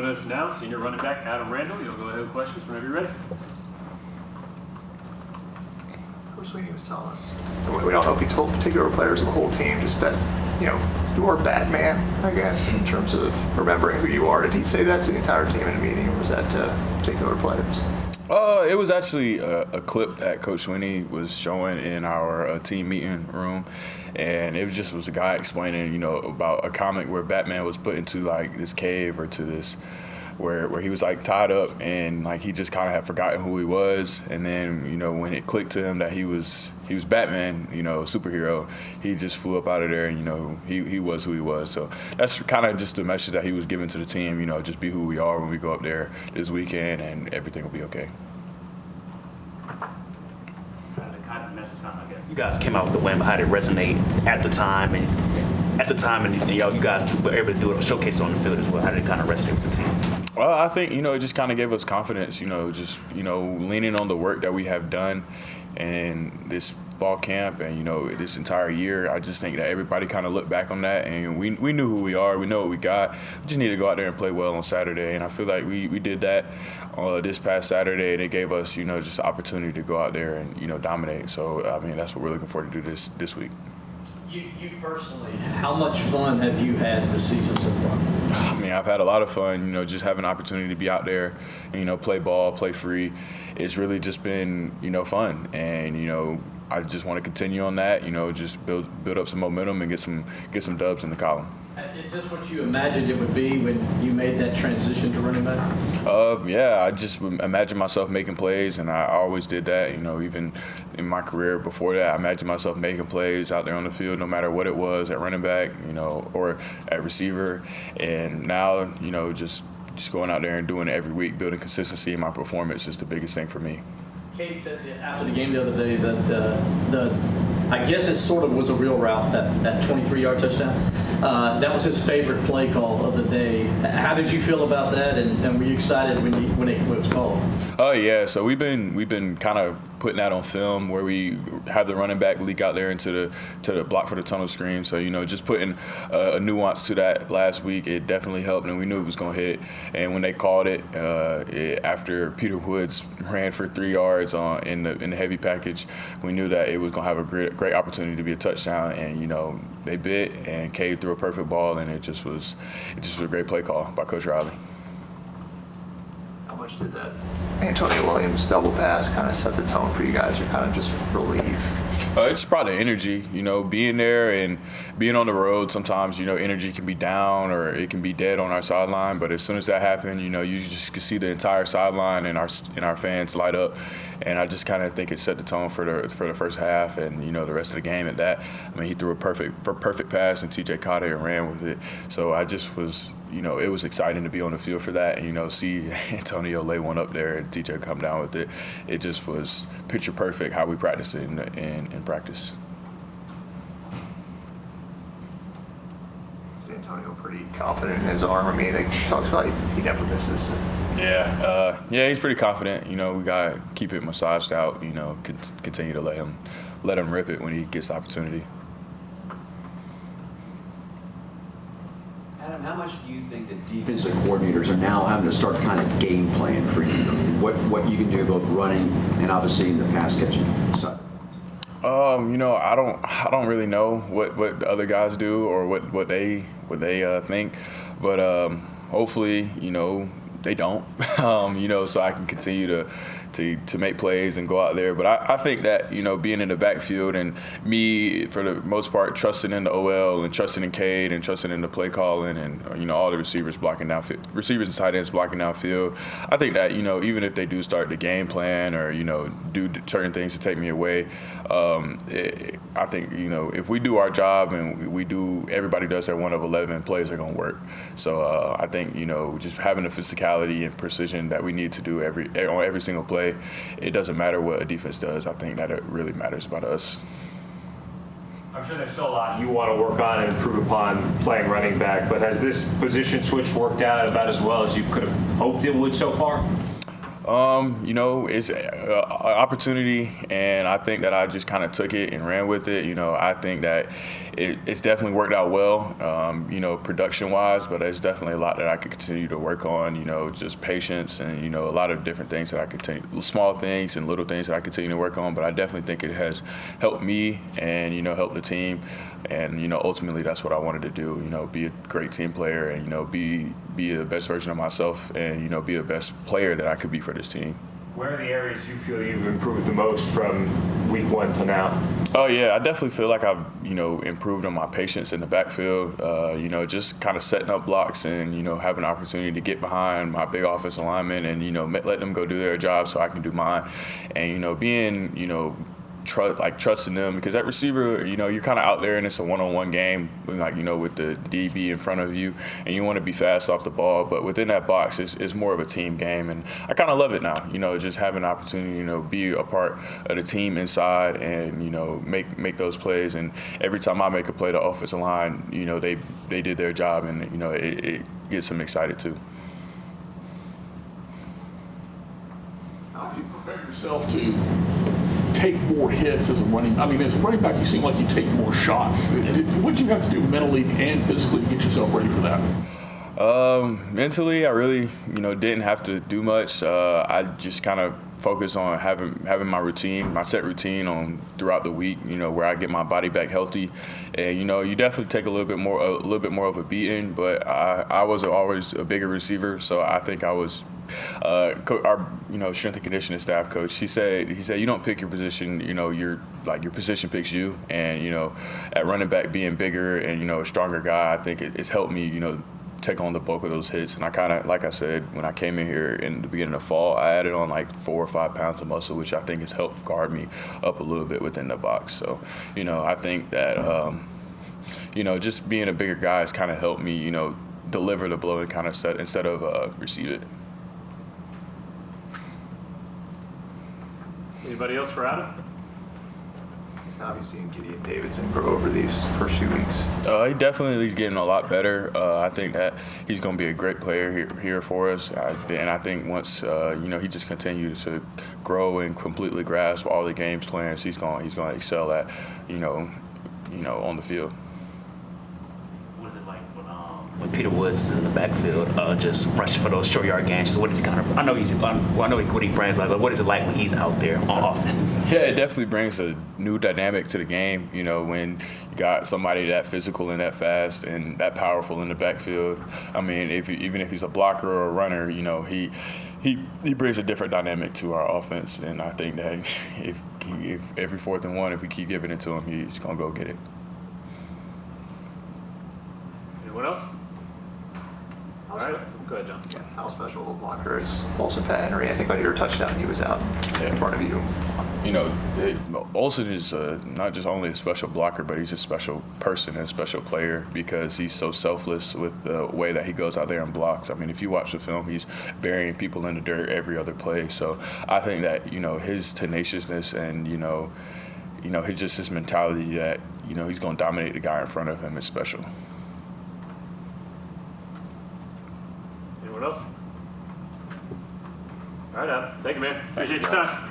Joining us now, senior running back Adam Randall. You'll go ahead with questions whenever you're ready. Coach Swinney was telling us, we don't know if he told particular players of the whole team, just that, you are Batman, I guess, in terms of remembering who you are. Did he say that to the entire team in a meeting, or was that to particular players? It was actually a clip that Coach Swinney was showing in our team meeting room, and it was a guy explaining, about a comic where Batman was put into like this cave or to this where he was like tied up, and like he just kind of had forgotten who he was, and then when it clicked to him that he was Batman, superhero, he just flew up out of there, and he was who he was. So that's kind of just the message that he was giving to the team, just be who we are when we go up there this weekend, and everything will be okay. You guys came out with the win, but how did it resonate at the time, and you guys were able to do it, showcase it on the field as well? How did it kind of resonate with the team? Well, I think, it just kind of gave us confidence, just, leaning on the work that we have done and this fall camp and, this entire year. I just think that everybody kind of looked back on that, and we knew who we are. We know what we got. We just need to go out there and play well on Saturday, and I feel like we did that this past Saturday, and it gave us, just the opportunity to go out there and, dominate. So, that's what we're looking forward to do this week. You personally, how much fun have you had this season so far? I've had a lot of fun, just having an opportunity to be out there, and, play ball, play free. It's really just been, fun. And, I just want to continue on that, just build up some momentum and get some dubs in the column. Is this what you imagined it would be when you made that transition to running back? Yeah, I just imagined myself making plays, and I always did that. Even in my career before that, I imagined myself making plays out there on the field, no matter what it was, at running back, or at receiver. And now, just going out there and doing it every week, building consistency in my performance is the biggest thing for me. Katie said after the game the other day that I guess it sort of was a real route, that 23-yard touchdown. That was his favorite play call of the day. How did you feel about that, and were you excited when it was called? Oh yeah, so we've been kind of putting that on film, where we have the running back leak out there into the block for the tunnel screen. So just putting a nuance to that last week, it definitely helped, and we knew it was going to hit. And when they called it after Peter Woods ran for 3 yards in the heavy package, we knew that it was going to have a great opportunity to be a touchdown. And they bit, and Cade threw a perfect ball, and it just was a great play call by Coach Riley. How much did that Antonio Williams double pass kind of set the tone for you guys, or kind of just relieve? It's probably energy, being there and being on the road. Sometimes, energy can be down or it can be dead on our sideline. But as soon as that happened, you just could see the entire sideline and our fans light up. And I just kind of think it set the tone for the first half and, the rest of the game at that. He threw a perfect pass, and TJ caught it and ran with it. So I just was, it was exciting to be on the field for that and, see Antonio lay one up there and TJ come down with it. It just was picture perfect how we practice it in practice. Is Antonio pretty confident in his arm? He talks about he never misses. Yeah, he's pretty confident. We gotta keep it massaged out. Continue to let him rip it when he gets the opportunity. Adam, how much do you think that defensive coordinators are now having to start kind of game plan for you? What you can do both running and obviously in the pass catching side? I don't really know what the other guys do or what they think, but hopefully they don't, so I can continue to make plays and go out there. But I think that, being in the backfield and me, for the most part, trusting in the OL and trusting in Cade and trusting in the play calling and, all the receivers and tight ends blocking downfield, I think that, even if they do start the game plan or, do certain things to take me away, I think, if we do our job and everybody does their 1 of 11, plays are going to work. So I think, just having the physicality and precision that we need to do on every single play, it doesn't matter what a defense does. I think that it really matters about us. I'm sure there's still a lot you want to work on and improve upon playing running back, but has this position switch worked out about as well as you could have hoped it would so far? You know, it's an opportunity, and I think that I just kind of took it and ran with it. You know, I think that it's definitely worked out well, you know, production-wise, but there's definitely a lot that I could continue to work on, you know, just patience and, you know, a lot of different things that I continue, small things and little things that I continue to work on, but I definitely think it has helped me and, you know, helped the team. And, you know, ultimately that's what I wanted to do, you know, be a great team player and, you know, be the best version of myself and, you know, be the best player that I could be for this team. Where are the areas you feel you've improved the most from week 1 to now? Oh, yeah, I definitely feel like I've, you know, improved on my patience in the backfield, you know, just kind of setting up blocks and, you know, having an opportunity to get behind my big offensive linemen and, you know, let them go do their job so I can do mine. And, you know, being, you know, trusting them, because that receiver, you know, you're kind of out there and it's a one-on-one game, like, you know, with the DB in front of you, and you want to be fast off the ball, but within that box, it's more of a team game, and I kind of love it now, you know, just having an opportunity, you know, be a part of the team inside and, you know, make those plays, and every time I make a play, the offensive line, you know, they did their job, and, you know, it gets them excited too. How did you prepare yourself to take more hits as a running? I mean, as a running back, you seem like you take more shots. What did you have to do mentally and physically to get yourself ready for that? Mentally, I really, you know, didn't have to do much. I just kind of focus on having my routine, my set routine on throughout the week, you know, where I get my body back healthy. And, you know, you definitely take a little bit more of a beating, but I was always a bigger receiver, so I think I was our, you know, strength and conditioning staff coach, he said you don't pick your position, you know, your position picks you. And, you know, at running back, being bigger and, you know, a stronger guy, I think it's helped me, you know, take on the bulk of those hits. And I kind of, like I said, when I came in here in the beginning of fall, I added on like 4 or 5 pounds of muscle, which I think has helped guard me up a little bit within the box. So, you know, I think that, you know, just being a bigger guy has kind of helped me, you know, deliver the blow and kind of instead of receive it. Anybody else for Adam? How have you seen Gideon Davidson grow over these first few weeks? He definitely is getting a lot better. I think that he's going to be a great player here for us. And I think once you know, he just continues to grow and completely grasp all the game's plans, he's going to excel at, you know, on the field. What is it like when Peter Woods is in the backfield, just rushing for those short yard gains? What is he kind of? I know what he brings, but what is it like when he's out there on offense? Yeah, it definitely brings a new dynamic to the game. You know, when you got somebody that physical and that fast and that powerful in the backfield. I mean, even if he's a blocker or a runner, you know, he brings a different dynamic to our offense. And I think that if every 4th and 1, if we keep giving it to him, he's gonna go get it. Anyone else? All right, go ahead, John. Yeah, how special of a blocker is Olsen Patt-Henry? I think on your touchdown, he was out in front of you. You know, Olsen is not just only a special blocker, but he's a special person and a special player because he's so selfless with the way that he goes out there and blocks. I mean, if you watch the film, he's burying people in the dirt every other play. So I think that, you know, his tenaciousness and, you know, his mentality that, you know, he's going to dominate the guy in front of him is special. Anyone else? All right, Adam. Thank you, man. Appreciate your time.